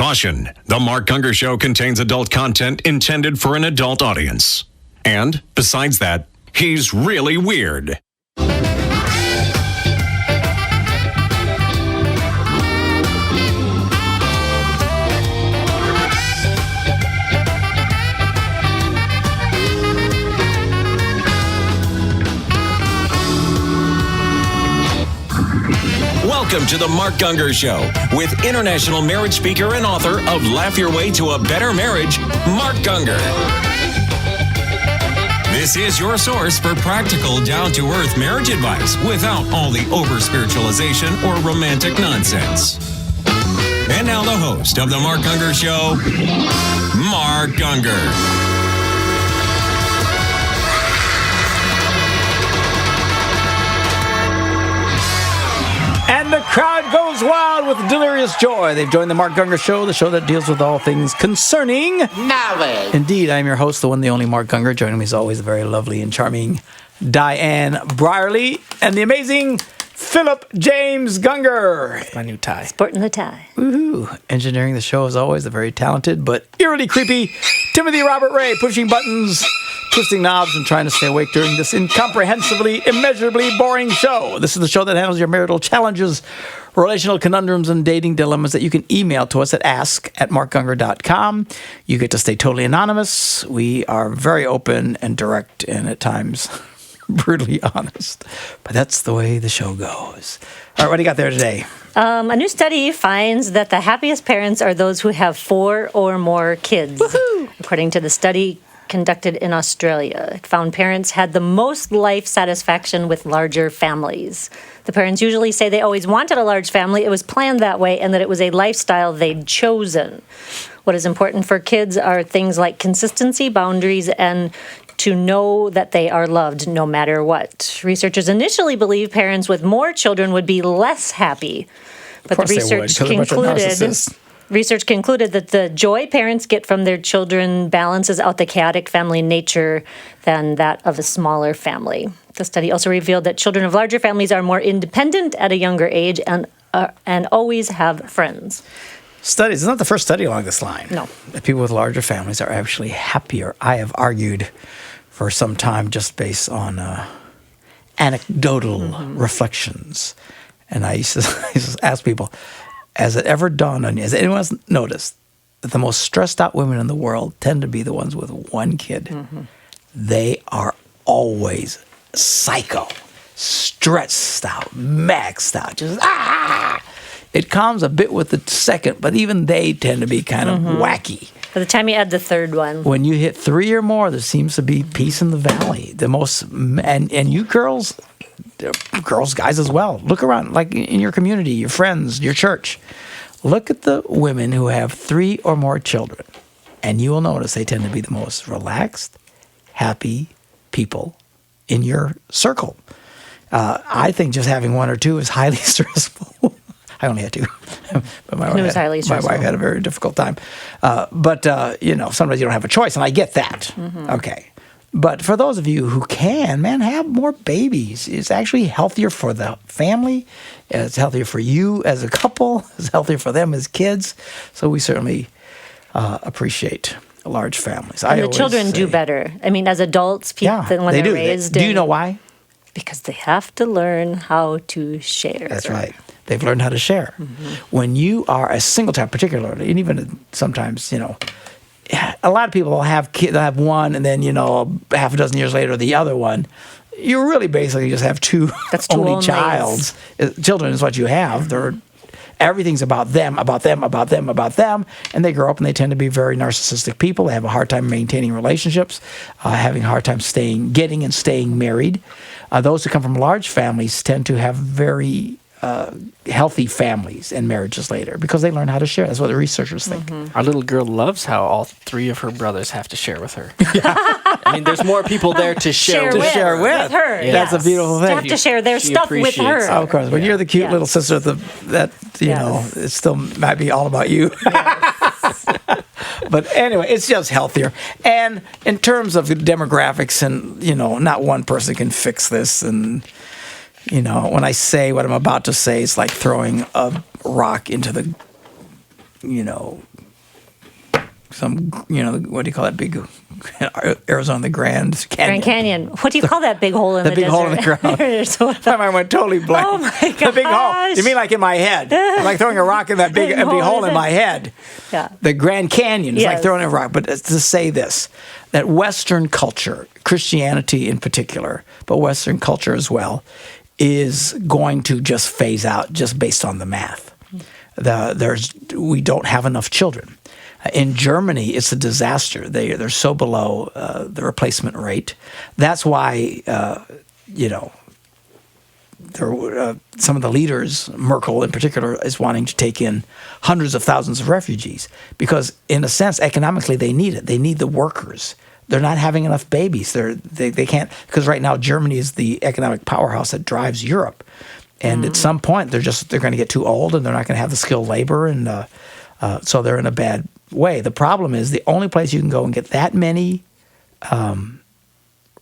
Caution, the Mark Gungor Show contains adult content intended for an adult audience. And, besides that, he's really weird. Welcome to the Mark Gungor Show with international marriage speaker and author of Laugh Your Way to a Better Marriage, Mark Gungor. This is your source for practical, down-to-earth marriage advice without all the over-spiritualization or romantic nonsense. And now the host of the Mark Gungor Show, Mark Gungor. And the crowd goes wild with delirious joy. They've joined the Mark Gungor Show, the show that deals with all things concerning knowledge. Indeed, I'm your host, the one, the only Mark Gungor. Joining me as always, the very lovely and charming Diane Brierly and the amazing Philip James Gungor. That's my new tie. Sporting the tie. Woohoo. Engineering the show, as always, the very talented but eerily creepy Timothy Robert Ray, pushing buttons, twisting knobs, and trying to stay awake during this incomprehensibly, immeasurably boring show. This is the show that handles your marital challenges, relational conundrums, and dating dilemmas that you can email to us at ask@markgungor.com. You get to stay totally anonymous. We are very open and direct and at times brutally honest. But that's the way the show goes. All right, what do you got there today? A new study finds that the happiest parents are those who have 4 or more kids. Woohoo! According to the study conducted in Australia, it found parents had the most life satisfaction with larger families. The parents usually say they always wanted a large family, it was planned that way, and that it was a lifestyle they'd chosen. What is important for kids are things like consistency, boundaries, and to know that they are loved no matter what. Researchers initially believed parents with more children would be less happy, but the research concluded that the joy parents get from their children balances out the chaotic family nature than that of a smaller family. The study also revealed that children of larger families are more independent at a younger age and always have friends. Studies. It's not the first study along this line. No. That people with larger families are actually happier. I have argued for some time just based on anecdotal reflections. And I used to ask people, has it ever dawned on you, has anyone else noticed that the most stressed out women in the world tend to be the ones with one kid? Mm-hmm. They are always psycho, stressed out, maxed out, just It comes a bit with the second, but even they tend to be kind of wacky. By the time you add the third one. When you hit 3 or more, there seems to be peace in the valley. The most, and you girls, guys as well. Look around, like in your community, your friends, your church. Look at the women who have 3 or more children, and you will notice they tend to be the most relaxed, happy people in your circle. I think just having 1 or 2 is highly stressful. I only had 2, but my wife had a very difficult time. But sometimes you don't have a choice, and I get that. Mm-hmm. Okay. But for those of you who can, man, have more babies. It's actually healthier for the family. It's healthier for you as a couple. It's healthier for them as kids. So we certainly appreciate large families. And the children do better. I mean, as adults, than when they're raised. Do you know why? Because they have to learn how to share. That's right. They've learned how to share. Mm-hmm. When you are a singleton, particularly, and even sometimes, a lot of people will have kids, they'll have one, and then, half a dozen years later, the other one. You really basically just have 2 only children is what you have. Everything's about them, and they grow up and they tend to be very narcissistic people. They have a hard time maintaining relationships, having a hard time getting and staying married. Those who come from large families tend to have very healthy families and marriages later because they learn how to share. That's what the researchers think. Our little girl loves how all 3 of her brothers have to share with her. I mean, there's more people there to share with her. Yeah. That's a beautiful thing. To have to share their stuff with her. Of course. When you're the cute little sister, it still might be all about you. Yes. But anyway, it's just healthier. And in terms of demographics, and, not one person can fix this, and when I say what I'm about to say, it's like throwing a rock into the, what do you call that big Arizona, the Grand Canyon? Grand Canyon. What do you call that big hole in the big desert? hole in the ground. My mind went totally blank. Oh my gosh. The big hole. You mean like in my head? Like throwing a rock in that big empty hole in my head. Yeah. The Grand Canyon is Yes. like throwing a rock. But to say this, that Western culture, Christianity in particular, but Western culture as well, is going to just phase out just based on the math. We don't have enough children. In Germany, it's a disaster. They're so below the replacement rate. That's why, some of the leaders, Merkel in particular, is wanting to take in hundreds of thousands of refugees because, in a sense, economically, they need it. They need the workers. They're not having enough babies. They can't, because right now Germany is the economic powerhouse that drives Europe. And at some point, they're going to get too old, and they're not going to have the skilled labor, and so they're in a bad way. The problem is the only place you can go and get that many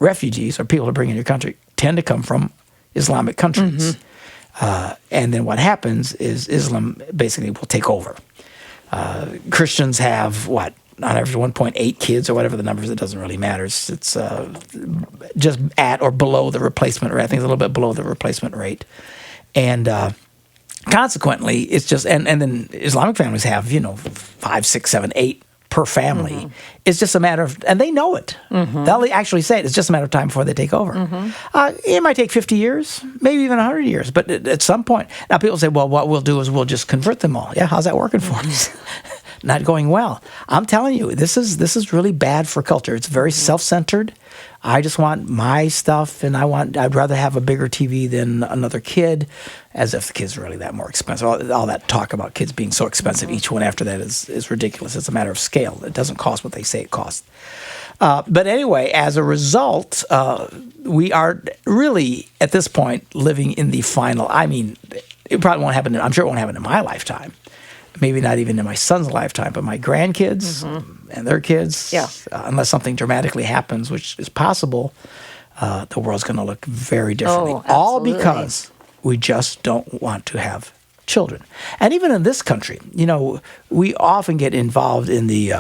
refugees or people to bring in your country tend to come from Islamic countries. And then what happens is Islam basically will take over. Christians have, on average 1.8 kids or whatever the numbers, it doesn't really matter. It's just at or below the replacement rate. I think it's a little bit below the replacement rate. And consequently, it's just, and then Islamic families have, 5, 6, 7, 8 per family. It's just a matter of, and they know it. They'll actually say it. It's just a matter of time before they take over. It might take 50 years, maybe even 100 years, but at some point, now people say, well, what we'll do is we'll just convert them all. Yeah, how's that working for us? Not going well. I'm telling you, this is really bad for culture. It's very self-centered. I just want my stuff, and I'd rather have a bigger TV than another kid, as if the kid's really that more expensive. All that talk about kids being so expensive, each one after that is ridiculous. It's a matter of scale. It doesn't cost what they say it costs. But anyway, as a result, we are really, at this point, living in the final, it probably won't happen, I'm sure it won't happen in my lifetime. Maybe not even in my son's lifetime, but my grandkids and their kids, unless something dramatically happens, which is possible, the world's going to look very differently. All because we just don't want to have children. And even in this country, we often get involved in the,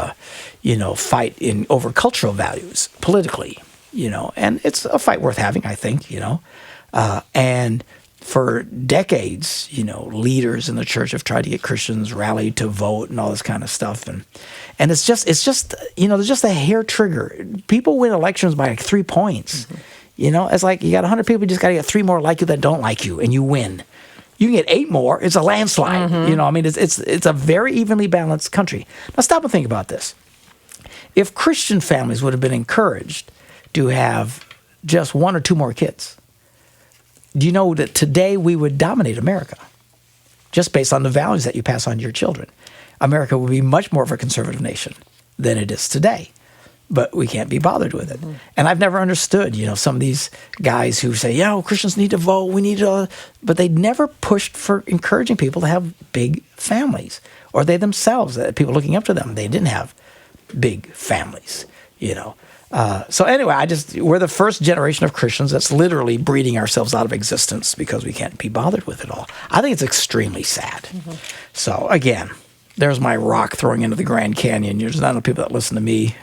fight over cultural values politically, and it's a fight worth having, I think, and for decades, leaders in the church have tried to get Christians rallied to vote and all this kind of stuff, and it's just there's just a hair trigger. People win elections by like 3 points. It's like you got 100 people, you just got to get 3 more like you that don't like you, and you win. You can get 8 more, it's a landslide. It's a very evenly balanced country. Now stop and think about this. If Christian families would have been encouraged to have just 1 or 2 more kids, do you know that today we would dominate America just based on the values that you pass on to your children? America would be much more of a conservative nation than it is today, but we can't be bothered with it. And I've never understood, some of these guys who say, Christians need to vote, we need to, but they never pushed for encouraging people to have big families, or they themselves, people looking up to them, they didn't have big families, So anyway, we're the first generation of Christians that's literally breeding ourselves out of existence because we can't be bothered with it all. I think it's extremely sad. So again, there's my rock throwing into the Grand Canyon. There's not enough people that listen to me,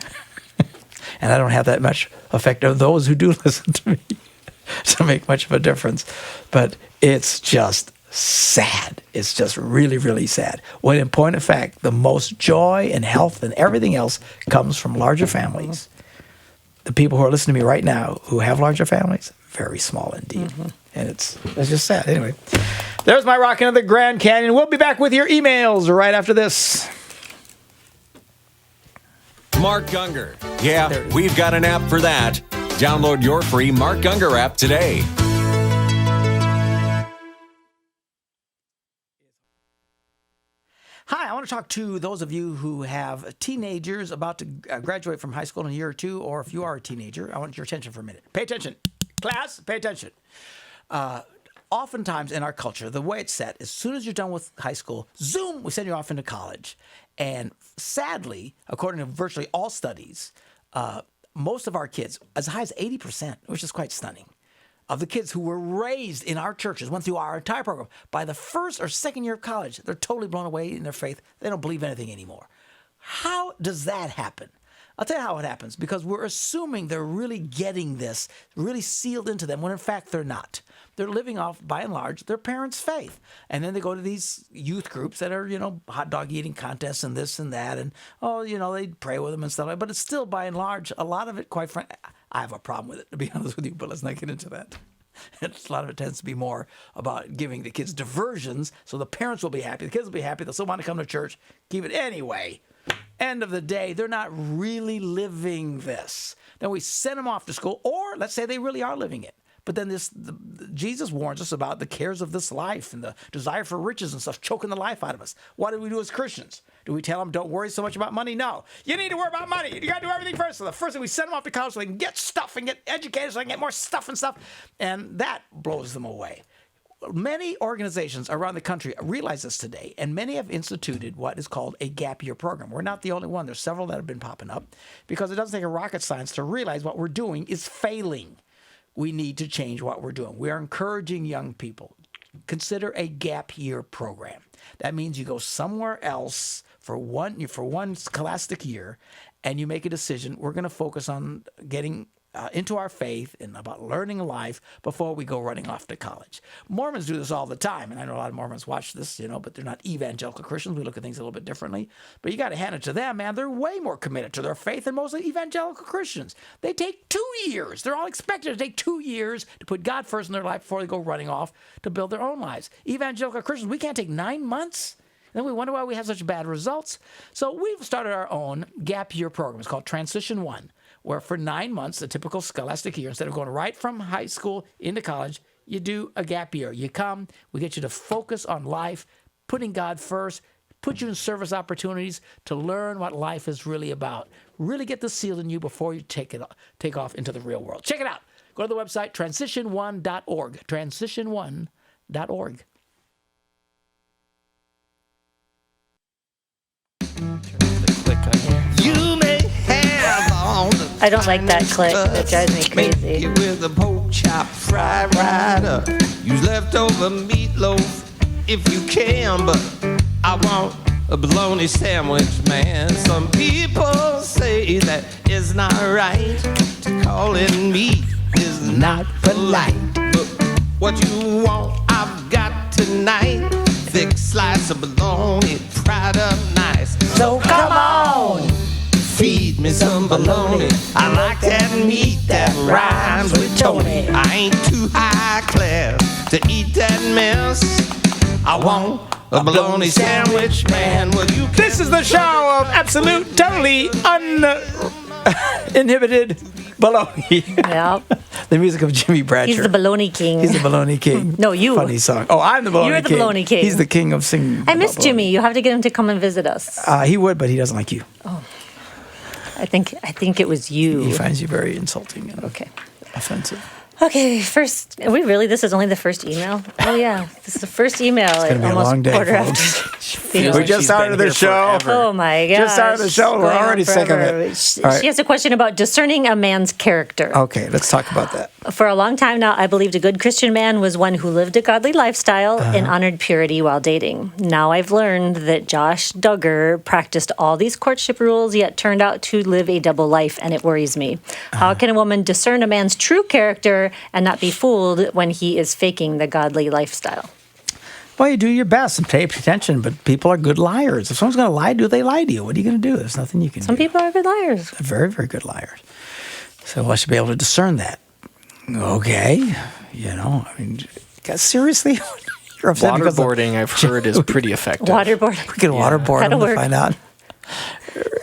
and I don't have that much effect of those who do listen to me to make much of a difference. But it's just sad. It's just really, really sad. When in point of fact, the most joy and health and everything else comes from larger families. The people who are listening to me right now who have larger families, very small indeed. And it's just sad. Anyway, there's my rock into the Grand Canyon. We'll be back with your emails right after this. Mark Gungor. Yeah, we've got an app for that. Download your free Mark Gungor app today. Hi, I want to talk to those of you who have teenagers about to graduate from high school in a year or two, or if you are a teenager, I want your attention for a minute. Pay attention. Class, pay attention. Oftentimes in our culture, the way it's set, as soon as you're done with high school, zoom, we send you off into college. And sadly, according to virtually all studies, most of our kids, as high as 80%, which is quite stunning, of the kids who were raised in our churches, went through our entire program, by the first or second year of college, they're totally blown away in their faith. They don't believe anything anymore. How does that happen? I'll tell you how it happens, because we're assuming they're really getting this, really sealed into them, when in fact they're not. They're living off, by and large, their parents' faith. And then they go to these youth groups that are, hot dog eating contests and this and that. And, they pray with them and stuff like that. But it's still, by and large, a lot of it, quite frankly, I have a problem with it, to be honest with you, but let's not get into that. A lot of it tends to be more about giving the kids diversions so the parents will be happy, the kids will be happy, they'll still want to come to church, keep it anyway. End of the day, they're not really living this. Then we send them off to school, or let's say they really are living it. But then Jesus warns us about the cares of this life and the desire for riches and stuff choking the life out of us. What do we do as Christians? Do we tell them, don't worry so much about money? No. You need to worry about money. You got to do everything first. So the first thing, we send them off to college so they can get stuff and get educated so they can get more stuff and stuff. And that blows them away. Many organizations around the country realize this today, and many have instituted what is called a gap year program. We're not the only one. There's several that have been popping up, because it doesn't take a rocket science to realize what we're doing is failing. We need to change what we're doing. We are encouraging young people. Consider a gap year program. That means you go somewhere else for one scholastic year, and you make a decision. We're going to focus on getting into our faith and about learning life before we go running off to college. Mormons do this all the time, and I know a lot of Mormons watch this, but they're not evangelical Christians. We look at things a little bit differently. But you got to hand it to them, man. They're way more committed to their faith than most evangelical Christians. They take 2 years. They're all expected to take 2 years to put God first in their life before they go running off to build their own lives. Evangelical Christians, we can't take 9 months. Then we wonder why we have such bad results. So we've started our own gap year program. It's called Transition 1, where for 9 months, the typical scholastic year, instead of going right from high school into college, you do a gap year. You come, we get you to focus on life, putting God first, put you in service opportunities to learn what life is really about. Really get this sealed in you before you take off into the real world. Check it out. Go to the website, transition1.org, transition1.org. You may have all the I don't like that click. That drives me crazy. Make it with a pork chop fried right up. Use leftover meatloaf if you can, but I want a bologna sandwich, man. Some people say that it's not right. Calling meat is not polite. But what you want, I've got tonight. Thick slice of bologna, fried up nice. So come on, feed me some bologna. I like that meat that rhymes with Tony. I ain't too high class to eat that mess. I want a bologna sandwich, man. Well, you This is the show of absolute, totally uninhibited baloney. Yeah. The music of Jimmy Bradshaw. He's the baloney king. He's the baloney king. No, you. Funny song. Oh, I'm the baloney king. You're the baloney king. He's the king of singing. I miss Jimmy. You have to get him to come and visit us. He would, but he doesn't like you. I think it was you. He finds you very insulting and offensive. Okay, first, this is only the first email? Oh, yeah. This is the first email. It's going to be a long day, folks. We just started the show. Oh, my gosh. Just started the show. We're already sick of it. She has a question about discerning a man's character. Okay, let's talk about that. For a long time now, I believed a good Christian man was one who lived a godly lifestyle and honored purity while dating. Now I've learned that Josh Duggar practiced all these courtship rules, yet turned out to live a double life, and it worries me. How can a woman discern a man's true character and not be fooled when he is faking the godly lifestyle? Well, you do your best and pay attention, but people are good liars. If someone's going to lie to you, they lie to you. What are you going to do? There's nothing you can do. Some people are good liars. They're very, very good liars. So I should be able to discern that. Okay. Seriously? You're upset because Waterboarding, I've heard, is pretty effective. Waterboarding. we can waterboard them That'll to work. find out.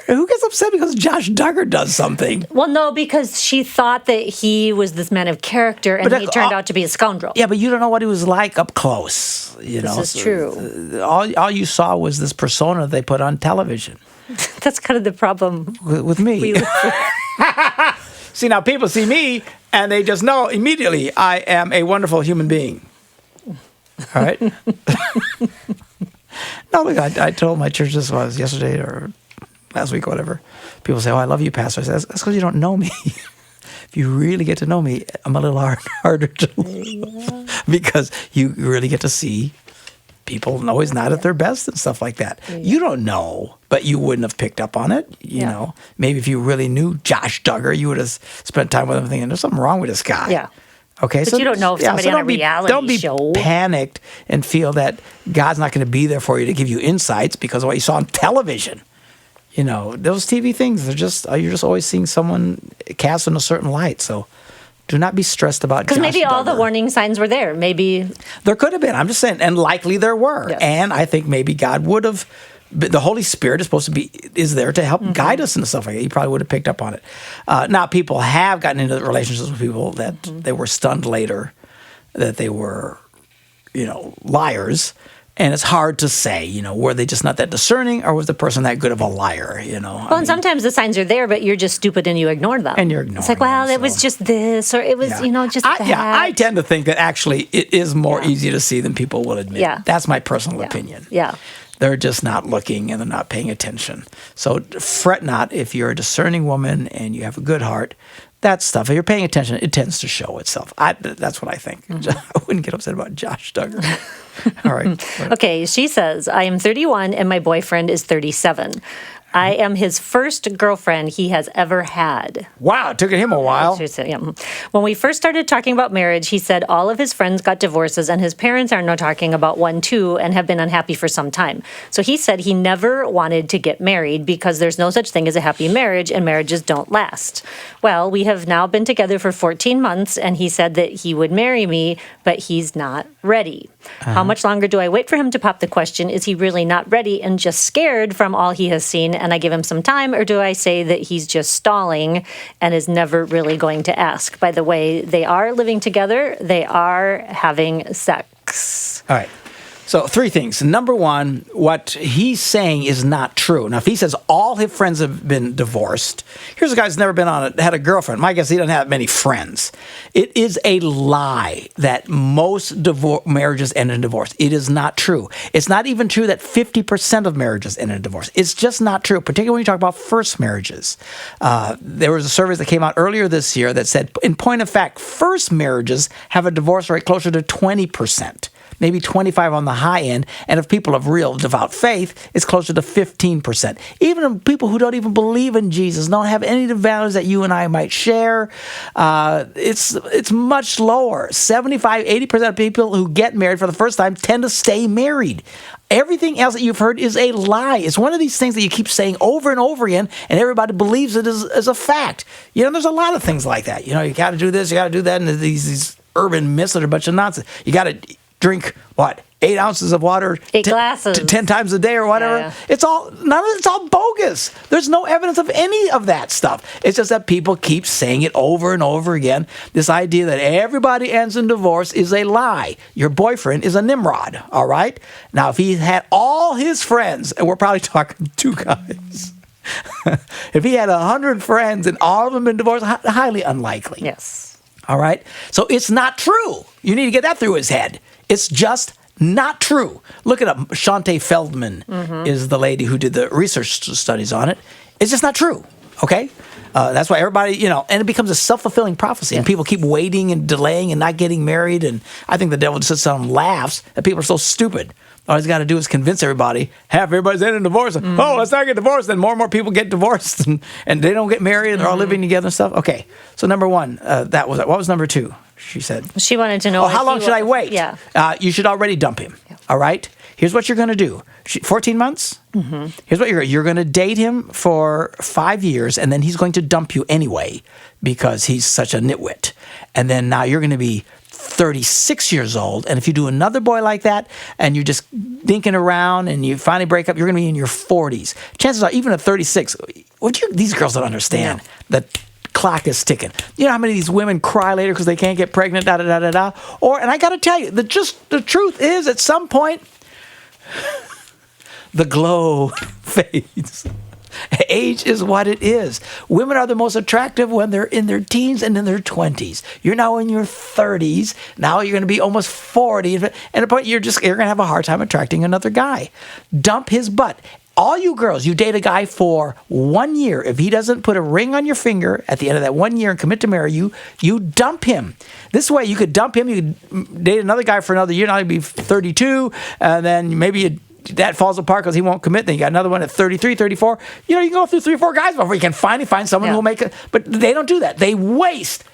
Who gets upset because Josh Duggar does something? Well, no, because she thought that he was this man of character, and But he turned out to be a scoundrel. Yeah, but you don't know what he was like up close. This is true. All you saw was this persona they put on television. That's kind of the problem. With me. See, now people see me, and they just know immediately I am a wonderful human being. All right? No, look, I told my church this was yesterday or last week or whatever. People say, "Oh, I love you, Pastor." I said, "That's because you don't know me. If you really get to know me, I'm a little harder to love because you really get to see people know he's not at their best and stuff like that. You don't know, but you wouldn't have picked up on it. You know, maybe if you really knew Josh Duggar, you would have spent time with him thinking, there's something wrong with this guy. Yeah. Okay, But you don't know if somebody on a reality show. Don't be panicked and feel that God's not going to be there for you to give you insights because of what you saw on television. You know, those TV things, you're just always seeing someone cast in a certain light. So do not be stressed about Because maybe all the warning signs were there. Maybe there could have been. I'm just saying, and likely there were. Yes. And I think maybe God would have. The Holy Spirit is there to help guide us and stuff like that. He probably would have picked up on it. Now, people have gotten into relationships with people that they were stunned later that they were, liars. And it's hard to say, were they just not that discerning or was the person that good of a liar, Well, and sometimes the signs are there, but you're just stupid and you ignore them. And you're ignoring It's like, well, it was just this or it was, just that. I tend to think that actually it is more easy to see than people will admit. Yeah. That's my personal opinion. Yeah. They're just not looking and they're not paying attention. So fret not if you're a discerning woman and you have a good heart. That stuff, if you're paying attention, it tends to show itself. That's what I think. I wouldn't get upset about Josh Duggar. All right. Okay, she says, I am 31 and my boyfriend is 37. I am his first girlfriend he has ever had. Wow, it took him a while. She said, yeah. When we first started talking about marriage, he said all of his friends got divorces and his parents are now talking about one too and have been unhappy for some time. So he said he never wanted to get married because there's no such thing as a happy marriage and marriages don't last. Well, we have now been together for 14 months and he said that he would marry me, but he's not ready. How much longer do I wait for him to pop the question? Is he really not ready and just scared from all he has seen and I give him some time? Or do I say that he's just stalling and is never really going to ask? By the way, they are living together. They are having sex. All right. So 3 things. Number 1, what he's saying is not true. Now, if he says all his friends have been divorced, here's a guy who's never had a girlfriend. My guess, he doesn't have many friends. It is a lie that most marriages end in divorce. It is not true. It's not even true that 50% of marriages end in divorce. It's just not true, particularly when you talk about first marriages. There was a survey that came out earlier this year that said, in point of fact, first marriages have a divorce rate closer to 20%. Maybe 25 on the high end, and if people of real devout faith, it's closer to 15%. Even people who don't even believe in Jesus, don't have any of the values that you and I might share, it's much lower. 75-80% of people who get married for the first time tend to stay married. Everything else that you've heard is a lie. It's one of these things that you keep saying over and over again, and everybody believes it as a fact. There's a lot of things like that. You got to do this, you got to do that, and these urban myths that are a bunch of nonsense. You got to drink 8 ounces of water 8 glasses 10 times a day or whatever. Yeah. It's all bogus. There's no evidence of any of that stuff. It's just that people keep saying it over and over again. This idea that everybody ends in divorce is a lie. Your boyfriend is a Nimrod, all right? Now, if he had all his friends, and we're probably talking 2 guys, if he had 100 friends and all of them been divorced, highly unlikely. Yes. All right? So it's not true. You need to get that through his head. It's just not true. Look it up. Shante Feldman is the lady who did the research studies on it. It's just not true, okay? That's why everybody, and it becomes a self-fulfilling prophecy. And people keep waiting and delaying and not getting married. And I think the devil just sits down and laughs that people are so stupid. All he's got to do is convince everybody, half everybody's in a divorce. Oh, let's not get divorced. Then more and more people get divorced and they don't get married and they're all living together and stuff. Okay, so number 1, that was it. What was number 2? She said. She wanted to know. Oh, how long should I wait? Yeah. You should already dump him. Yeah. All right? Here's what you're going to do. 14 months? Mm-hmm. Here's what you're going to date him for 5 years, and then he's going to dump you anyway because he's such a nitwit. And then now you're going to be 36 years old, and if you do another boy like that, and you're just dinking around, and you finally break up, you're going to be in your 40s. Chances are, even at 36, these girls don't understand that clock is ticking. You know how many of these women cry later because they can't get pregnant, da-da-da-da-da? And I got to tell you, the truth is, at some point, the glow fades. Age is what it is. Women are the most attractive when they're in their teens and in their 20s. You're now in your 30s. Now you're going to be almost 40. And at a point, you're going to have a hard time attracting another guy. Dump his butt. all you girls, you date a guy for 1 year. If he doesn't put a ring on your finger at the end of that 1 year and commit to marry you, you dump him. This way, you could dump him. You could date another guy for another year. Now he'd be 32, and then maybe that falls apart because he won't commit. Then you got another one at 33, 34. You can go through 3 or 4 guys before you can finally find someone who will make it. But they don't do that. They waste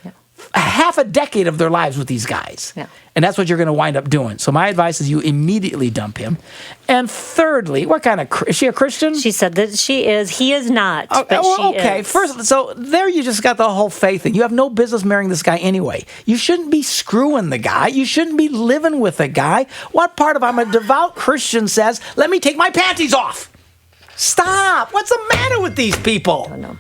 half a decade of their lives with these guys. Yeah. And that's what you're going to wind up doing. So my advice is you immediately dump him. And thirdly, what kind of, is she a Christian? She said that she is. He is not, but she is. First, so there you just got the whole faith thing. You have no business marrying this guy anyway. You shouldn't be screwing the guy. You shouldn't be living with the guy. What part of I'm a devout Christian says, let me take my panties off? Stop. What's the matter with these people? I don't know.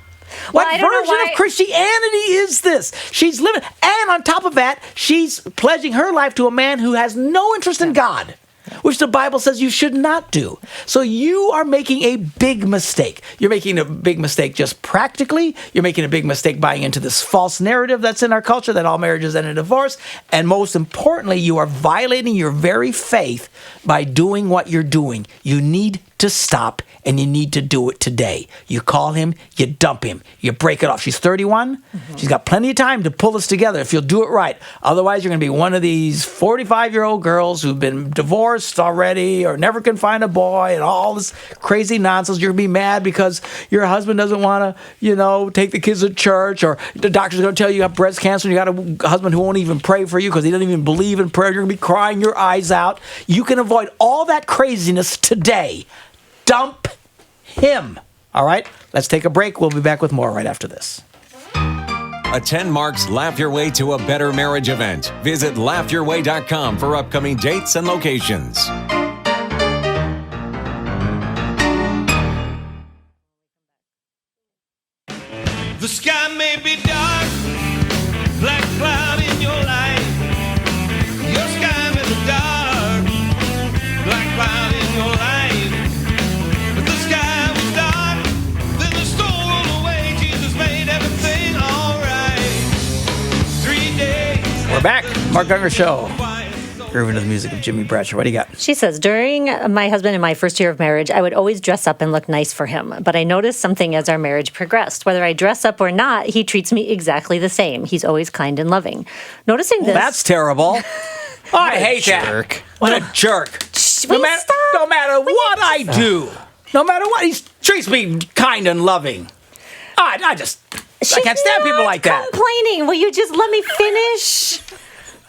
What version of Christianity is this? She's living, and on top of that, she's pledging her life to a man who has no interest in God, which the Bible says you should not do. So you are making a big mistake. You're making a big mistake just practically. You're making a big mistake buying into this false narrative that's in our culture that all marriages end in divorce. And most importantly, you are violating your very faith by doing what you're doing. You need to stop, and you need to do it today. You call him, you dump him, you break it off. She's 31. Mm-hmm. She's got plenty of time to pull this together if you'll do it right. Otherwise, you're going to be one of these 45-year-old girls who've been divorced already or never can find a boy and all this crazy nonsense. You're going to be mad because your husband doesn't want to, take the kids to church, or the doctor's going to tell you have breast cancer and you got a husband who won't even pray for you because he doesn't even believe in prayer. You're going to be crying your eyes out. You can avoid all that craziness today. Dump him. All right, let's take a break. We'll be back with more right after this. Attend Mark's Laugh Your Way to a Better Marriage event. Visit laughyourway.com for upcoming dates and locations. The sky may be dark, black cloud in your life. Your sky may be dark, black cloud in your life. But the sky was dark, then the storm rolled away. Jesus made everything all right. 3 days. We're back. Mark Gungor Show. Grooving to the music of Jimmy Bradshaw. What do you got? She says, during my husband and my first year of marriage, I would always dress up and look nice for him. But I noticed something as our marriage progressed. Whether I dress up or not, he treats me exactly the same. He's always kind and loving. Noticing this... That's terrible. I hate jerk. that. What a jerk. No matter what I do, no matter what, he treats me kind and loving. I can't stand people like that. Complaining. Will you just let me finish?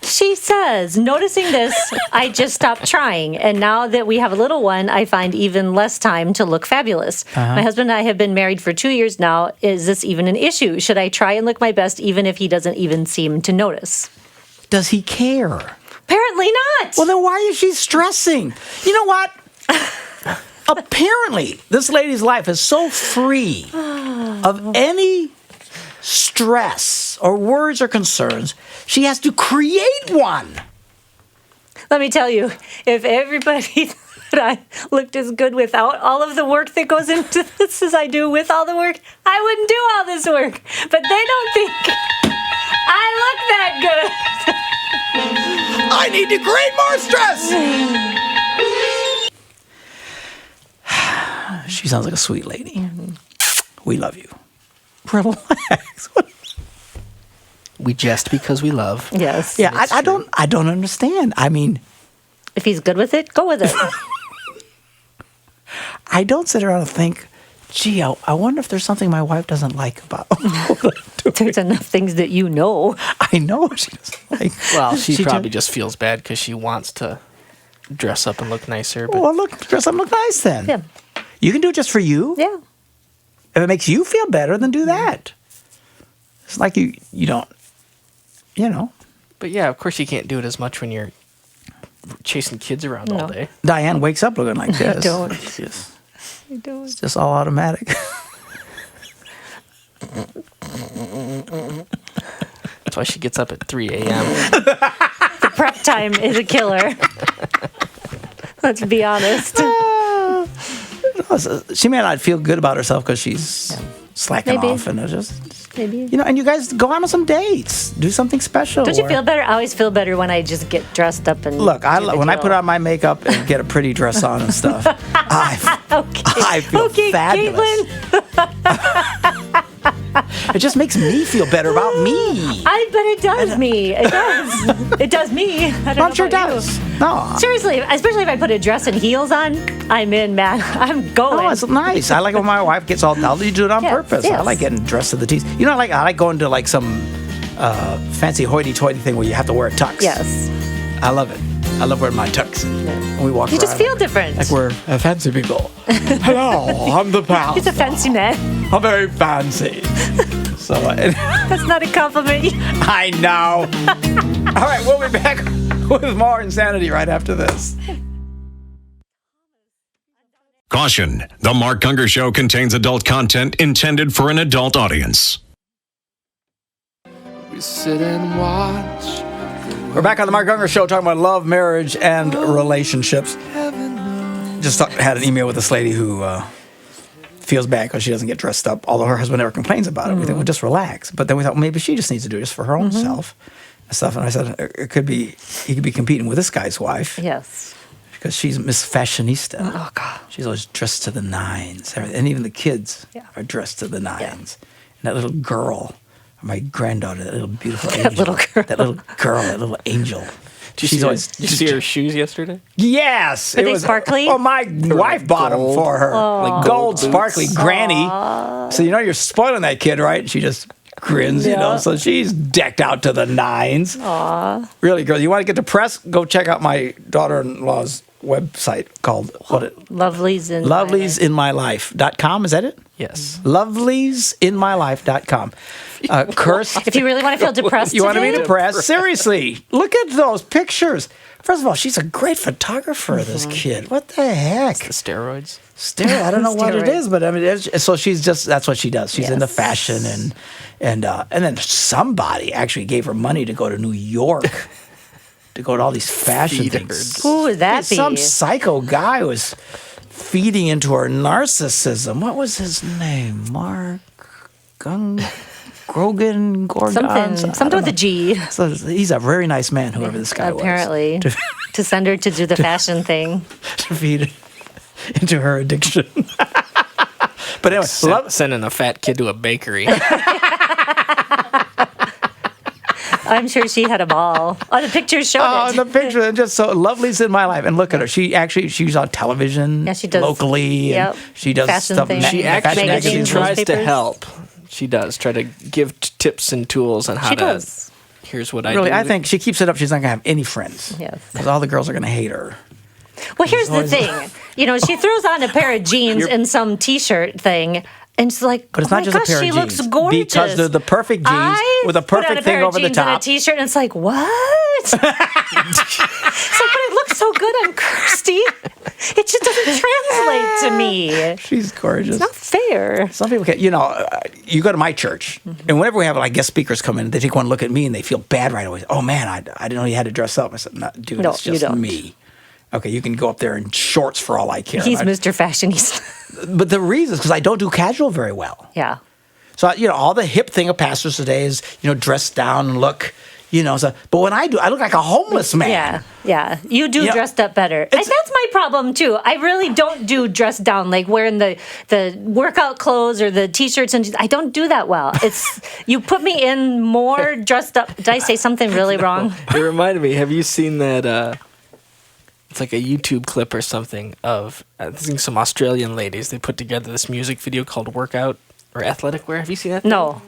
She says, noticing this, I just stopped trying. And now that we have a little one, I find even less time to look fabulous. My husband and I have been married for 2 years now. Is this even an issue? Should I try and look my best even if he doesn't even seem to notice? Does he care? Apparently not. Well, then why is she stressing? You know what? Apparently, this lady's life is so free of any stress or worries or concerns, she has to create one. Let me tell you, if everybody thought I looked as good without all of the work that goes into this as I do with all the work, I wouldn't do all this work. But they don't think I look that good. I need to create more stress. She sounds like a sweet lady. Mm-hmm. We love you. Relax. We jest because we love. Yes. Yeah, I don't understand. I mean, if he's good with it, go with it. I don't sit around and think, gee, I wonder if there's something my wife doesn't like about what I'm doing. There's enough things that you know. I know she doesn't like. Well, she probably just feels bad because she wants to dress up and look nicer. But Well, dress up and look nice then. Yeah. You can do it just for you. Yeah. If it makes you feel better, then do that. It's like you don't, But yeah, of course you can't do it as much when you're chasing kids around all day. Diane wakes up looking like this. don't. It's just, I don't. it's just all automatic. That's why she gets up at 3 a.m. The prep time is a killer. Let's be honest. She may not feel good about herself because she's slacking Maybe. off, and it's just maybe. And you guys go on some dates. Do something special. Don't you feel better? I always feel better when I just get dressed up and Look, when I put on my makeup and get a pretty dress on and stuff, I feel fabulous. Caitlin. It just makes me feel better about me. I bet it does me. It does. It does me. I don't know I'm sure it about you. does. No. Seriously, especially if I put a dress and heels on, I'm in, man. I'm going. Oh, it's nice. I like when my wife gets all doll. You do it on purpose. Yes. I like getting dressed to the teeth. I like going to like some fancy hoity-toity thing where you have to wear a tux. Yes. I love it. I love wearing my tux. When we walk You around. just feel different. Like we're fancy people. Hello, I'm the pastor. He's a fancy man. I'm very fancy. So That's not a compliment. I know. All right, we'll be back with more insanity right after this. Caution, the Mark Gungor Show contains adult content intended for an adult audience. We sit and watch. We're back on the Mark Gungor Show talking about love, marriage, and relationships. Just had an email with this lady who feels bad because she doesn't get dressed up, although her husband never complains about it. We think, well, just relax. But then we thought, well, maybe she just needs to do this for her own self and stuff. And I said, he could be competing with this guy's wife. Yes. Because she's Miss Fashionista. Oh, God. She's always dressed to the nines. And even the kids are dressed to the nines. Yeah. And that little girl, my granddaughter, that little beautiful angel. That little girl. That little girl, that little angel. Did you see her shoes yesterday? Yes. Are they sparkly? Oh, my wife bought them for her. Like gold boots. sparkly granny. So you're spoiling that kid, right? She just grins, So she's decked out to the nines. Aww. Really, girl. You want to get depressed? Go check out my daughter-in-law's website called Loveliesinmylife.com. Is that it? Yes. Loveliesinmylife.com. Curse. If you really want to feel depressed You want to be today, depressed? Seriously, look at those pictures. First of all, she's a great photographer, this kid. What the heck? The steroids. I don't know what it Steroids. is, but I mean, so that's what she does. She's into Yes. fashion, and then somebody actually gave her money to go to New York to go to all these fashion things. who would that be? Some psycho guy was feeding into her narcissism. What was his name? Mark Grogan Gorgon? Something with a G. So he's a very nice man, whoever this guy Apparently. was. To send her to do the fashion thing. To feed into her addiction. But anyway, Sending a fat kid to a bakery. I'm sure she had a ball. Oh, the pictures showed it. the picture, and just so Lovely's in my life. And look at her. She's on television Yeah, she does. locally. Yep. And she does Fashion stuff. things. She fashion actually magazines, tries to newspapers. help. She does try to give tips and tools on how She to. does. Here's what I Really, do. I think she keeps it up. She's not going to have any friends. Yes. Because all the girls are going to hate her. Well, here's the thing. She throws on a pair of jeans and some T-shirt thing. And it's like, But it's oh not my just a gosh, pair of she jeans. looks gorgeous. Because they're the perfect jeans with a put on perfect pair thing of over the jeans and top. a T-shirt, and it's like, what? It's like, but it looks so good on Kirsty. It just doesn't translate to me. She's gorgeous. It's not fair. Some people can, you go to my church, and whenever we have guest speakers come in, they take one look at me and they feel bad right away. Oh man, I didn't know you had to dress up. I said, no, dude, No, it's you just don't. me. Okay, you can go up there in shorts for all I care. He's Mr. Fashionista. But the reason is because I don't do casual very well. Yeah. So all the hip thing of pastors today is dress down and look. So, but when I do, I look like a homeless man. Yeah. You do dressed up better. And that's my problem too. I really don't do dressed down, like wearing the workout clothes or the T-shirts, and I don't do that well. It's you put me in more dressed up. Did I say something really wrong? It reminded me. Have you seen that? It's like a YouTube clip or something of I think some Australian ladies. They put together this music video called "Workout" or "Athletic Wear." Have you seen that? No.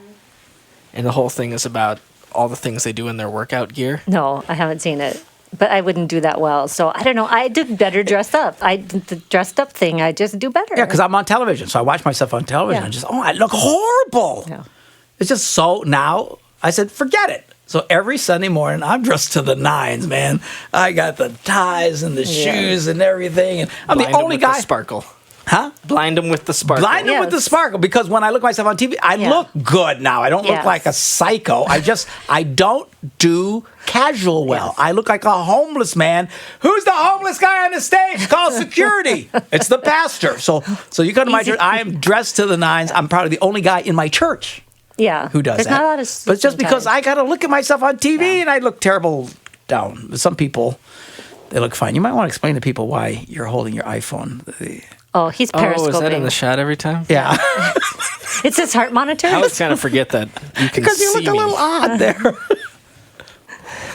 And the whole thing is about all the things they do in their workout gear. No, I haven't seen it. But I wouldn't do that well. So I don't know. I do better dressed up. The dressed up thing, I just do better. Yeah, because I'm on television, so I watch myself on television. Yeah. And I look horrible. Yeah. It's just so now I said, forget it. So every Sunday morning, I'm dressed to the nines, man. I got the ties and the shoes and everything, and I'm Blind the 'em only with guy. The sparkle. Huh? Blind them with the sparkle. Blind them with the Yes. sparkle, because when I look myself on TV, I look good now. I don't look Yes. like a psycho. I don't do casual well. I look like a homeless man. Who's the homeless guy on the stage? Call security. It's the pastor. So you come to my church. I am dressed to the nines. I'm probably the only guy in my church Yeah. who does There's that. not a lot of But it's just sleeping because time. I got to look at myself on TV and I look terrible down. Some people, they look fine. You might want to explain to people why you're holding your iPhone. Oh, he's periscoping. Oh, is that in the shot every time? Yeah, It's his heart monitor. I always kind of forget that you can because you see look a me. little odd there.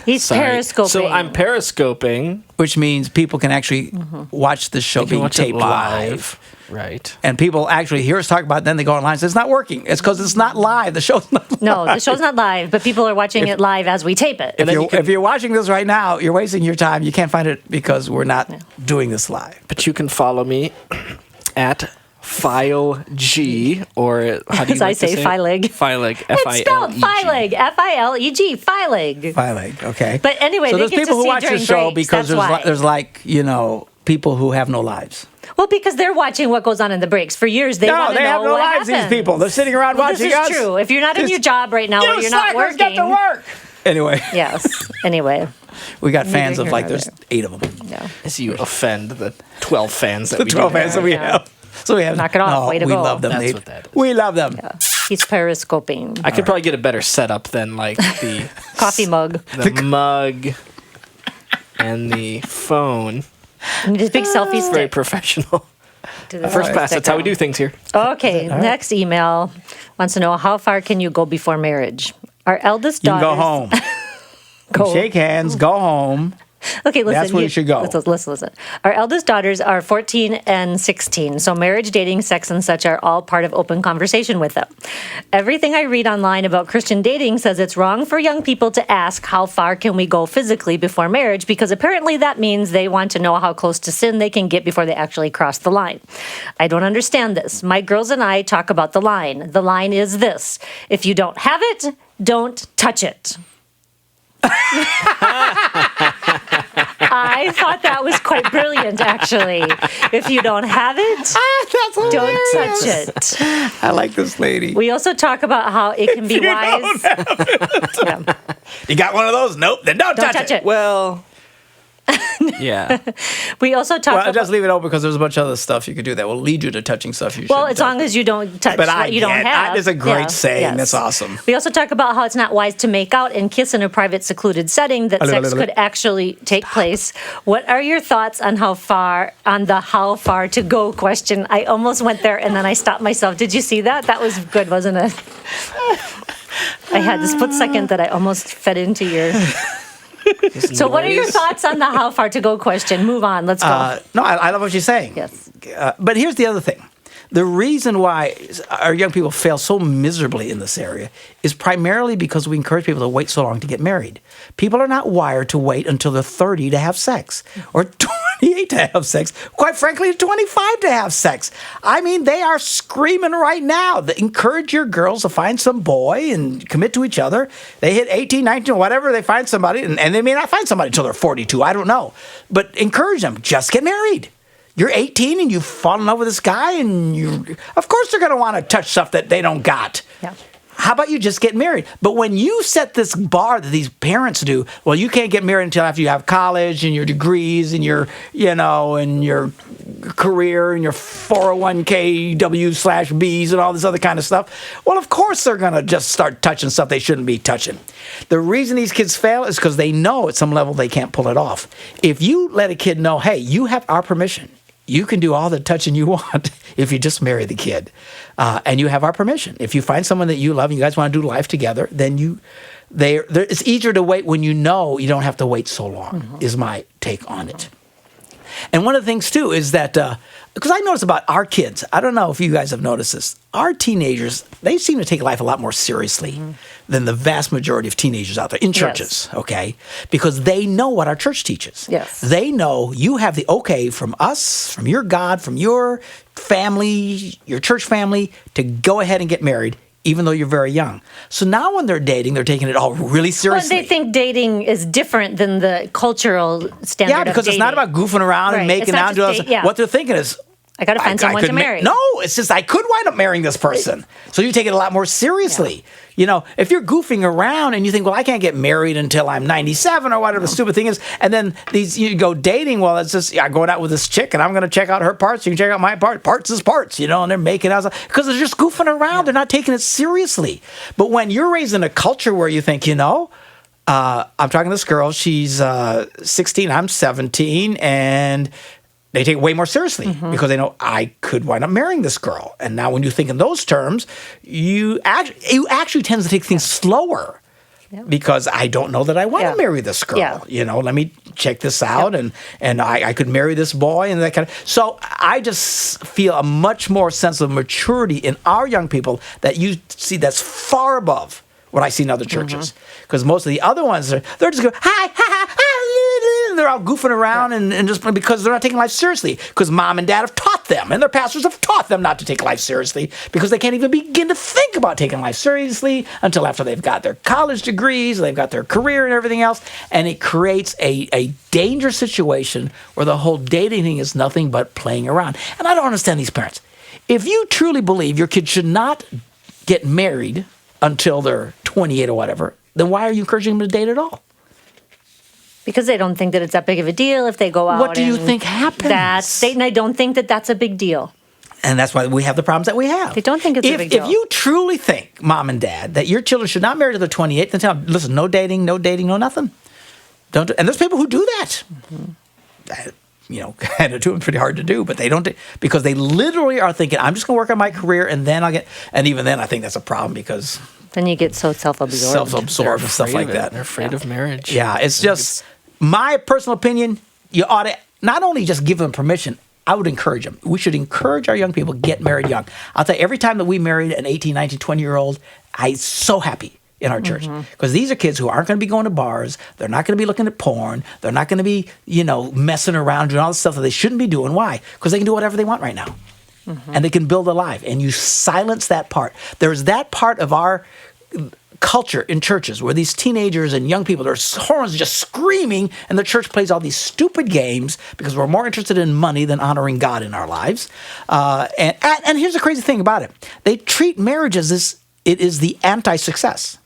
He's Sorry. periscoping. So I'm periscoping. Which means people can actually watch the show You can being watch it taped live. Right. And people actually hear us talk about it, then they go online and say, it's not working. It's because it's not live. The show's not live. No, the show's not live, but people are watching it live as we tape it. If you're watching this right now, you're wasting your time. You can't find it because we're not doing this live. But you can follow me at File G, or how do you As I like to say, say Fileg. Fileg. It's spelled Fileg. F-I-L-E-G. Fileg. Fileg, okay. But anyway, so they there's get people to who see watch the during show breaks, because that's there's why. people who have no lives. Well, because they're watching what goes on in the breaks. For years, they want to know have no what lives, happens. these people. They're sitting around watching This is us. true. If you're not in your job right now, or you're not slackers, working. get to work. Anyway, Yes. Anyway. we got fans Neither of here like, nor there's there. 8 of them. Yeah. As you offend the 12 fans that The we 12 do fans that we Yeah. have. So we have Knock it off. No, Way to we go. love them. That's Nate. what that is. We love them. He's periscoping. I could probably get a better setup than like the Coffee mug. the mug and the phone. And his big selfie Very stick. professional. to the First selfie class. stick That's how we on. do things here. Okay, next email wants to know, how far can you go before marriage? Our eldest You can daughter. go home. Go. Shake hands, go home. Okay, listen. That's where you should go. Listen. Our eldest daughters are 14 and 16, so marriage, dating, sex, and such are all part of open conversation with them. Everything I read online about Christian dating says it's wrong for young people to ask how far can we go physically before marriage, because apparently that means they want to know how close to sin they can get before they actually cross the line. I don't understand this. My girls and I talk about the line. The line is this: if you don't have it, don't touch it. I thought that was quite brilliant, actually. If you don't have it, That's don't touch it. I like this lady. We also talk about how it can be wise. Yeah. You got one of those? Nope. Then don't Don't touch it. Well, yeah. We also talk Well, about. just leave it open because there's a bunch of other stuff you could do that will lead you to touching stuff you Well, shouldn't as touch. long as you don't touch But I what you don't get- have. That is a great saying. yes. That's awesome. We also talk about how it's not wise to make out and kiss in a private, secluded setting, that sex could actually take place. What are your thoughts on how far to go question? I almost went there and then I stopped myself. Did you see that? That was good, wasn't it? I had the split second that I almost fed into your. So, what are your thoughts on the how far to go question? Move on. Let's go. No, I love what you're saying. Yes. But here's the other thing. The reason why our young people fail so miserably in this area is primarily because we encourage people to wait so long to get married. People are not wired to wait until they're 30 to have sex or 28 to have sex. Quite frankly, 25 to have sex. I mean, they are screaming right now. Encourage your girls to find some boy and commit to each other. They hit 18, 19, whatever, they find somebody, and they may not find somebody until they're 42. I don't know. But encourage them. Just get married. You're 18 and you fall in love with this guy, and of course they're going to want to touch stuff that they don't got. Yeah. How about you just get married? But when you set this bar that these parents do, well, you can't get married until after you have college and your degrees and your, and your career and your 401k W/Bs and all this other kind of stuff. Well, of course they're going to just start touching stuff they shouldn't be touching. The reason these kids fail is because they know at some level they can't pull it off. If you let a kid know, hey, you have our permission. You can do all the touching you want if you just marry the kid. And you have our permission. If you find someone that you love and you guys want to do life together, then it's easier to wait when you know you don't have to wait so long, is my take on it. And one of the things, too, is that, because I notice about our kids, I don't know if you guys have noticed this, our teenagers, they seem to take life a lot more seriously than the vast majority of teenagers out there in churches, okay? Because they know what our church teaches. Yes. They know you have the okay from us, from your God, from your family, your church family, to go ahead and get married, even though you're very young. So now when they're dating, they're taking it all really But seriously. they think dating is different than the cultural standard. Yeah, because of it's not dating. about goofing around Right. and It's making not out. just What they're thinking is, I got to find someone to marry. No, it's just I could wind up marrying this person. So you take it a lot more seriously. Yeah. You know, if you're goofing around and you think, well, I can't get married until I'm 97 or whatever the stupid thing is, and then you go dating, well, it's just, I'm going out with this chick and I'm going to check out her parts. You can check out my part. Parts is parts, you know, and they're making out because they're just goofing around. Yeah. They're not taking it seriously. But when you're raised in a culture where you think, you know, I'm talking to this girl, she's 16, I'm 17, and they take it way more seriously because they know I could wind up marrying this girl. And now when you think in those terms, you actually tend to take things slower because I don't know that I want to marry this girl. Yeah. You know, let me check this out and I could marry this boy and that kind of. So I just feel a much more sense of maturity in our young people that you see that's far above what I see in other churches. Because most of the other ones, they're just going, hi, ha, ha, ha. They're all goofing around and just because they're not taking life seriously. Because mom and dad have taught them, and their pastors have taught them not to take life seriously because they can't even begin to think about taking life seriously until after they've got their college degrees, they've got their career and everything else. And it creates a dangerous situation where the whole dating thing is nothing but playing around. And I don't understand these parents. If you truly believe your kid should not get married until they're 28 or whatever, then why are you encouraging them to date at all? Because they don't think that it's that big of a deal if they go out. What do you think happens? I don't think that that's a big deal. And that's why we have the problems that we have. They don't think it's a big deal. If you truly think, mom and dad, that your children should not marry till they're 28, then tell them, listen, no dating, no nothing. Don't. And there's people who do that. That, you know, kind of do it pretty hard to do, but they don't, because they literally are thinking, I'm just going to work on my career and then I'll get, and even then I think that's a problem because then you get so self-absorbed and stuff like that. They're afraid of marriage. Yeah, it's just my personal opinion. You ought to not only just give them permission, I would encourage them. We should encourage our young people to get married young. I'll tell you, every time that we married an 18, 19, 20-year-old, I'm so happy in our church because these are kids who aren't going to be going to bars. They're not going to be looking at porn. They're not going to be, you know, messing around doing all the stuff that they shouldn't be doing. Why? Because they can do whatever they want right now. And they can build a life. And you silence that part. There's that part of our culture in churches where these teenagers and young people, their horns just screaming, and the church plays all these stupid games because we're more interested in money than honoring God in our lives. And here's the crazy thing about it. They treat marriage as this, it is the anti-success.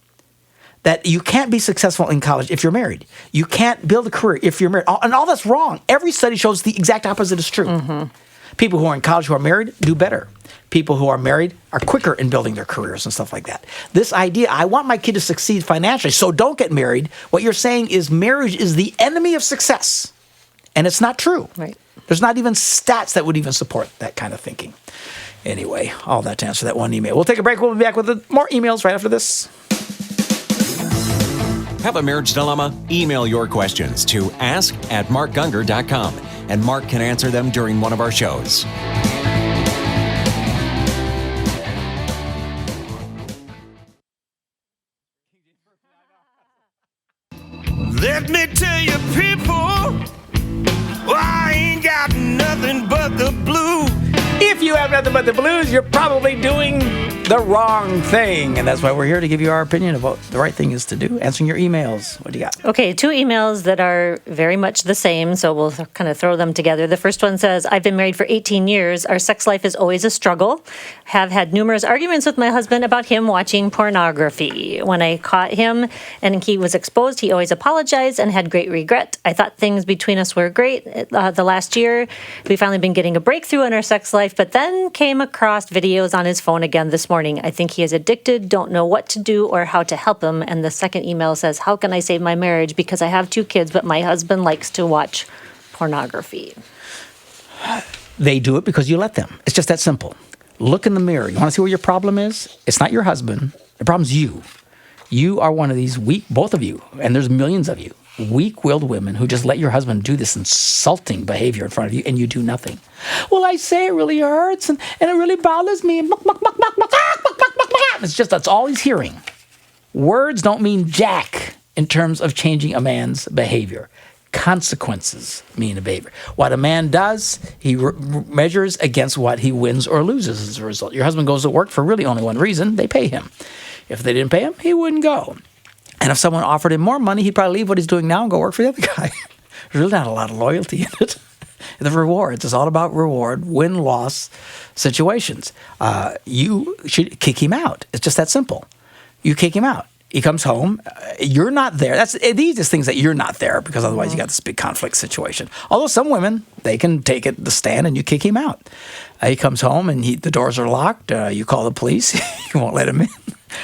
That you can't be successful in college if you're married. You can't build a career if you're married. And all that's wrong. Every study shows the exact opposite is true. People who are in college who are married do better. People who are married are quicker in building their careers and stuff like that. This idea, I want my kid to succeed financially, so don't get married. What you're saying is marriage is the enemy of success. And it's not true. Right. There's not even stats that would even support that kind of thinking. Anyway, all that to answer that one email. We'll take a break. We'll be back with more emails right after this. Have a marriage dilemma? Email your questions to ask@markgungor.com, and Mark can answer them during one of our shows. Let me tell you, people, I ain't got nothing but the blues. If you have nothing but the blues, you're probably doing the wrong thing. And that's why we're here to give you our opinion of what the right thing is to do. Answering your emails. What do you got? Okay, 2 emails that are very much the same, so we'll kind of throw them together. The first one says, I've been married for 18 years. Our sex life is always a struggle. Have had numerous arguments with my husband about him watching pornography. When I caught him and he was exposed, he always apologized and had great regret. I thought things between us were great. The last year, we finally been getting a breakthrough in our sex life, but then came across videos on his phone again this morning. I think he is addicted, don't know what to do or how to help him. And the second email says, how can I save my marriage? Because I have 2 kids, but my husband likes to watch pornography. They do it because you let them. It's just that simple. Look in the mirror. You want to see where your problem is? It's not your husband. The problem's you. You are one of these weak, both of you, and there's millions of you, weak-willed women who just let your husband do this insulting behavior in front of you, and you do nothing. Well, I say it really hurts, and it really bothers me. It's just that's all he's hearing. Words don't mean jack in terms of changing a man's behavior. Consequences mean a behavior. What a man does, he measures against what he wins or loses as a result. Your husband goes to work for really only one reason. They pay him. If they didn't pay him, he wouldn't go. And if someone offered him more money, he'd probably leave what he's doing now and go work for the other guy. There's really not a lot of loyalty in it. The rewards. It's all about reward, win-loss situations. You should kick him out. It's just that simple. You kick him out. He comes home. You're not there. These are things that you're not there because otherwise you got this big conflict situation. Although some women, they can take the stand and you kick him out. He comes home and the doors are locked. You call the police. You won't let him in.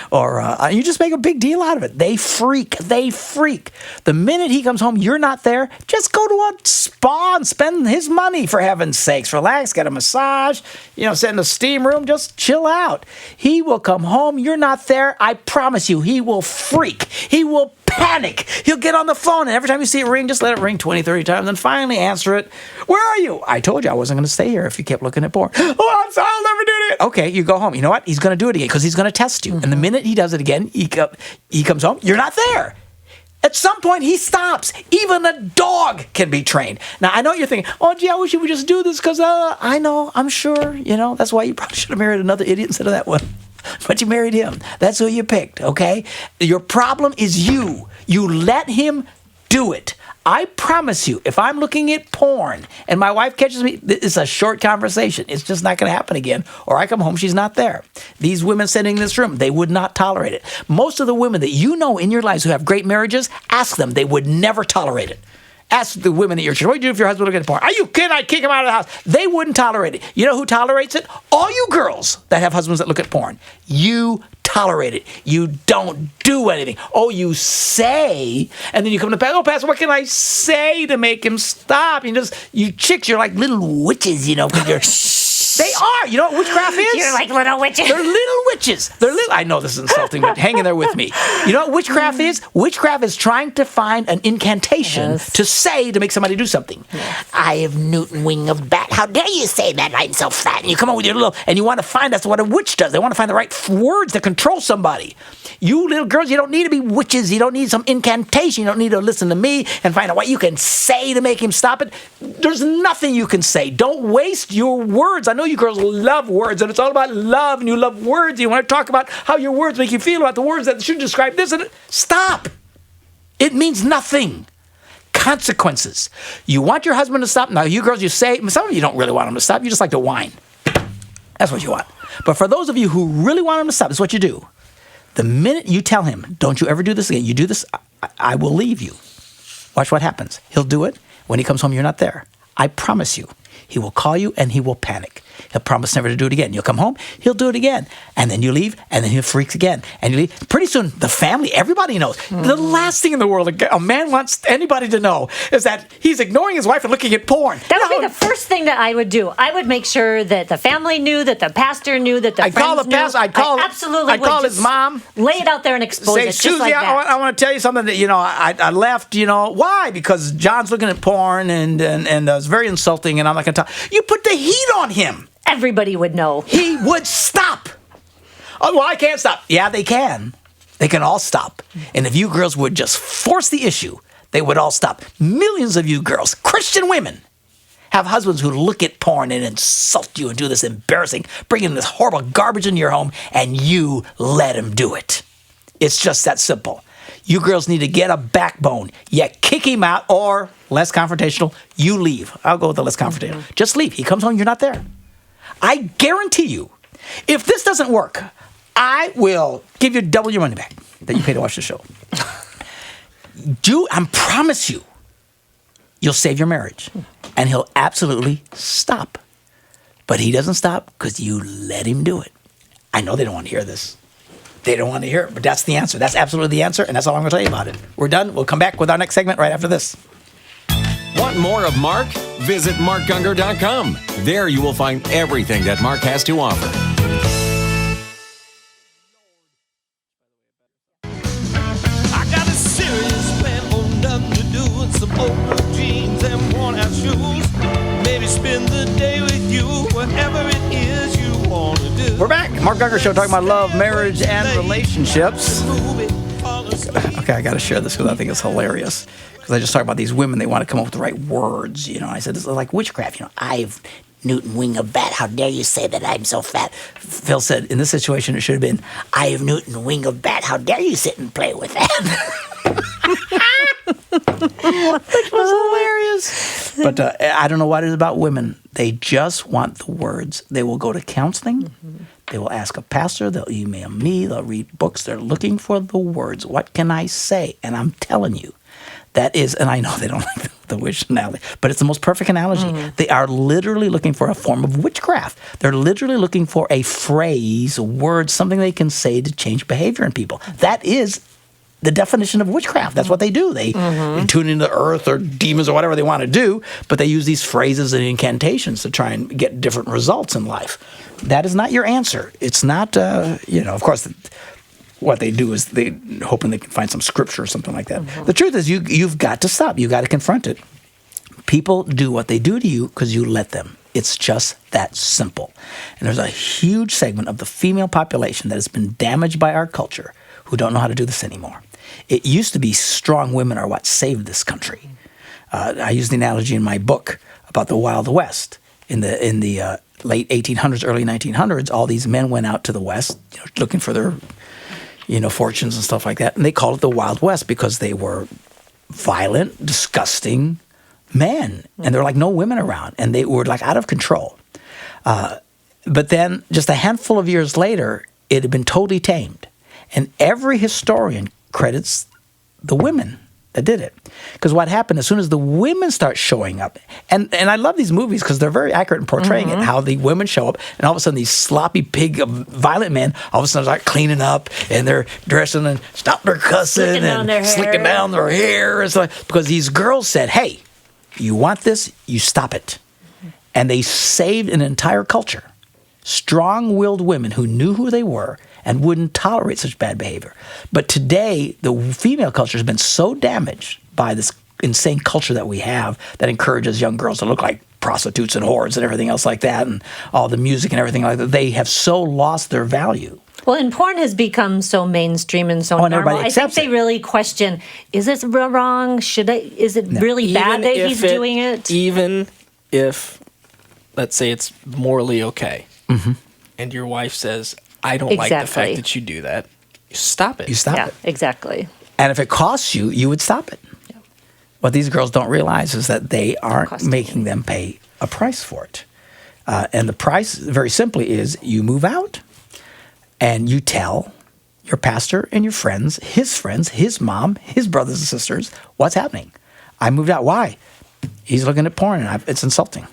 Or you just make a big deal out of it. They freak. The minute he comes home, you're not there. Just go to a spa and spend his money, for heaven's sakes. Relax, get a massage, sit in the steam room, just chill out. He will come home, you're not there. I promise you, he will freak. He will panic. He'll get on the phone, and every time you see it ring, just let it ring 20, 30 times, and finally answer it. Where are you? I told you I wasn't going to stay here if you kept looking at porn. Oh, I'm sorry, I'll never do it. Okay, you go home. You know what? He's going to do it again because he's going to test you. And the minute he does it again, he comes home, you're not there. At some point, he stops. Even a dog can be trained. Now, I know you're thinking, oh, gee, I wish you would just do this because I know, I'm sure, that's why you probably should have married another idiot instead of that one. But you married him. That's who you picked, okay? Your problem is you. You let him do it. I promise you, if I'm looking at porn and my wife catches me, it's a short conversation. It's just not going to happen again. Or I come home, she's not there. These women sitting in this room, they would not tolerate it. Most of the women that you know in your lives who have great marriages, ask them. They would never tolerate it. Ask the women at your church, what do you do if your husband looks at porn? Are you kidding? I'd kick him out of the house. They wouldn't tolerate it. You know who tolerates it? All you girls that have husbands that look at porn. You tolerate it. You don't do anything. Oh, you say, and then you come to Pastor, Pastor, what can I say to make him stop? You chicks, you're like little witches, because you're... They are. You know what witchcraft is? You're like little witches. They're little witches. I know this is insulting, but hang in there with me. You know what witchcraft is? Witchcraft is trying to find an incantation to say to make somebody do something. Yes. I have Newton wing of bat. How dare you say that? I'm so fat. And you come up with your little, and you want to find, that's what a witch does. They want to find the right words to control somebody. You little girls, you don't need to be witches. You don't need some incantation. You don't need to listen to me and find out what you can say to make him stop it. There's nothing you can say. Don't waste your words. I know you girls love words, and it's all about love, and you love words. You want to talk about how your words make you feel about the words that should describe this. And stop. It means nothing. Consequences. You want your husband to stop. Now, you girls, you say, some of you don't really want him to stop. You just like to whine. That's what you want. But for those of you who really want him to stop, this is what you do. The minute you tell him, don't you ever do this again, you do this, I will leave you. Watch what happens. He'll do it. When he comes home, you're not there. I promise you. He will call you and he will panic. He'll promise never to do it again. You'll come home, he'll do it again. And then you leave, and then he'll freak again. And you leave. Pretty soon, the family, everybody knows. The last thing in the world a man wants anybody to know is that he's ignoring his wife and looking at porn. That would be the first thing that I would do. I would make sure that the family knew, that the pastor knew, that the friends knew. I'd call his mom. Lay it out there and expose it, just Susie, like that. I want to tell you something that, I left, why? Because John's looking at porn and it's very insulting, and I'm not going to talk. You put the heat on him. Everybody would know. He would stop. Oh, well, I can't stop. Yeah, they can. They can all stop. And if you girls would just force the issue, they would all stop. Millions of you girls, Christian women, have husbands who look at porn and insult you and do this embarrassing, bring in this horrible garbage into your home, and you let him do it. It's just that simple. You girls need to get a backbone. You kick him out, or less confrontational, you leave. I'll go with the less confrontational. Just leave. He comes home, you're not there. I guarantee you, if this doesn't work, I will give you double your money back that you pay to watch the show. I promise you, you'll save your marriage. And he'll absolutely stop. But he doesn't stop because you let him do it. I know they don't want to hear this. They don't want to hear it, but that's the answer. That's absolutely the answer, and that's all I'm going to tell you about it. We're done. We'll come back with our next segment right after this. Want more of Mark? Visit markgungor.com. There you will find everything that Mark has to offer. I got a serious plan on nothing to do with some old jeans and worn out shoes. Maybe spend the day with you, whatever it is you want to do. We're back. Mark Gungor Show, talking about love, marriage, and relationships. Okay, I got to share this because I think it's hilarious. Because I just talked about these women, they want to come up with the right words. I said, this is like witchcraft. I've Newton wing a bat. How dare you say that I'm so fat? Phil said, in this situation, it should have been, I have Newton wing a bat. How dare you sit and play with that? Which was hilarious. But I don't know what it is about women. They just want the words. They will go to counseling. Mm-hmm. They will ask a pastor. They'll email me. They'll read books. They're looking for the words. What can I say? And I'm telling you, that is, and I know they don't like the witch analogy, but it's the most perfect analogy. Mm-hmm. They are literally looking for a form of witchcraft. They're literally looking for a phrase, a word, something they can say to change behavior in people. That is the definition of witchcraft. That's what they do. They tune into the earth or demons or whatever they want to do, but they use these phrases and incantations to try and get different results in life. That is not your answer. It's not, of course, what they do is they hoping they can find some scripture or something like that. Mm-hmm. The truth is you've got to stop. You've got to confront it. People do what they do to you because you let them. It's just that simple. And there's a huge segment of the female population that has been damaged by our culture who don't know how to do this anymore. It used to be strong women are what saved this country. I use the analogy in my book about the Wild West. In the late 1800s, early 1900s, all these men went out to the West, looking for their, fortunes and stuff like that, and they called it the Wild West because they were violent, disgusting men, and there were like no women around, and they were like out of control. But then, just a handful of years later, it had been totally tamed, and every historian credits the women that did it. Because what happened, as soon as the women start showing up, and I love these movies because they're very accurate in portraying it, how the women show up, and all of a sudden these sloppy pig violent men all of a sudden start cleaning up, and they're dressing and stop their cussing and slicking down their hair. And stuff, because these girls said, hey, you want this, you stop it. And they saved an entire culture. Strong-willed women who knew who they were and wouldn't tolerate such bad behavior. But today, the female culture has been so damaged by this insane culture that we have that encourages young girls to look like prostitutes and whores and everything else like that, and all the music and everything like that. They have so lost their value. Well, and porn has become so mainstream and so normal. I think they really question, is this wrong? Is it really bad that he's doing it? Even if, let's say it's morally okay, and your wife says, I don't like the fact that you do that, you stop it. You stop it. Exactly. And if it costs you, you would stop it. Yeah. What these girls don't realize is that they aren't making them pay a price for it. And the price, very simply, is you move out and you tell your pastor and your friends, his mom, his brothers and sisters, what's happening. I moved out. Why? He's looking at porn and it's insulting.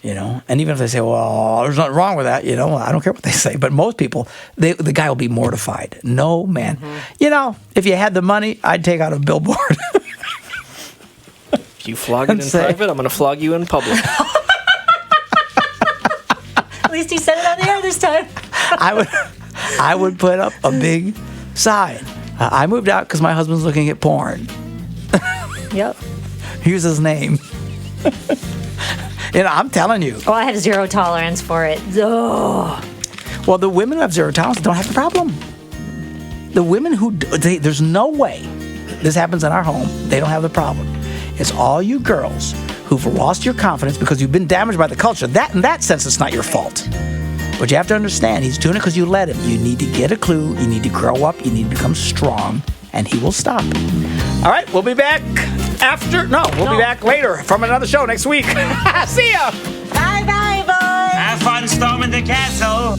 And even if they say, well, there's nothing wrong with that, I don't care what they say. But most people, the guy will be mortified. No, man. If you had the money, I'd take out a billboard. If you flog it in private, I'm going to flog you in public. At least he said it on the air this time. I would put up a big sign. I moved out because my husband's looking at porn. Yep. Here's his name. I'm telling you. Oh, I have zero tolerance for it. Oh. Well, the women who have zero tolerance don't have the problem. The women who, there's no way this happens in our home, they don't have the problem. It's all you girls who've lost your confidence because you've been damaged by the culture. That, in that sense, it's not your fault. But you have to understand, he's doing it because you let him. You need to get a clue. You need to grow up. You need to become strong, and he will stop. All right, we'll be back we'll be back later from another show next week. See ya. Bye, boys. Have fun storming the castle.